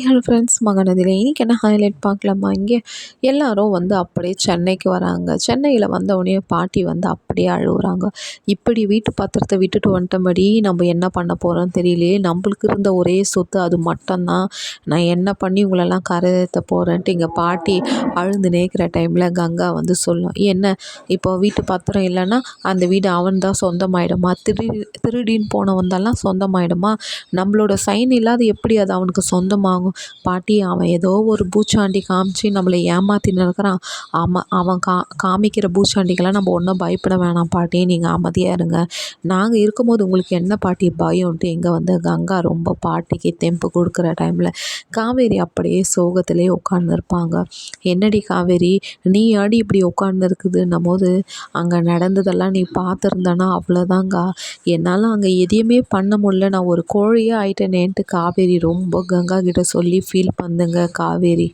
Hello friends, மகனதில இன்னைக்கு என்ன highlight பார்க்கலாமா? இங்கே எல்லாரும் வந்து அப்படியே சென்னைக்கு வராங்க. சென்னையில் வந்தவுடனே பாட்டி வந்து அப்படியே அழுவுறாங்க. இப்படி வீட்டு பத்திரத்தை விட்டுட்டு வந்துட்டபடி நம்ம என்ன பண்ண போகிறோம்னு தெரியலையே. நம்மளுக்கு இருந்த ஒரே சொத்து அது மட்டும்தான். நான் என்ன பண்ணி உங்களெல்லாம் கரையேற்ற போகிறேன்ட்டு எங்கள் பாட்டி அழுந்து நேக்கிற டைமில் கங்கா வந்து சொல்லும், என்ன இப்போ வீட்டு பத்திரம் இல்லைன்னா அந்த வீடு அவன் தான் சொந்தமாயிடுமா? திருடின்னு போன வந்தெல்லாம் சொந்தமாயிடுமா? நம்மளோட சைன் இல்லாத எப்படி அது அவனுக்கு சொந்தமாகும்? பாட்டி, அவன் ஏதோ ஒரு பூச்சாண்டி காமிச்சு நம்மளை ஏமாத்தின்னு இருக்கிறான். அவன் காமிக்கிற பூச்சாண்டிக்கெல்லாம் நம்ம ஒன்றும் பயப்பட வேணாம் பாட்டி, நீங்கள் அமைதியாக இருங்க. நாங்கள் இருக்கும்போது உங்களுக்கு என்ன பாட்டி பயம்ன்ட்டு இங்கே வந்து கங்கா ரொம்ப பாட்டிக்கு தெம்பு கொடுக்குற டைமில் காவேரி அப்படியே சோகத்திலே உட்காந்துருப்பாங்க. என்னடி காவேரி, நீ அடி இப்படி உட்காந்து இருக்குதுன்னும் போது அங்கே நடந்ததெல்லாம் நீ பார்த்துருந்தனா அவ்வளோதாங்க. என்னால் அங்கே எதையுமே பண்ண முடியல, நான் ஒரு கோழியே ஆயிட்டேனேன்ட்டு காவேரி ரொம்ப கங்கா கிட்ட சொல்லி ஃபீல் பண்ணுங்க காவேரி.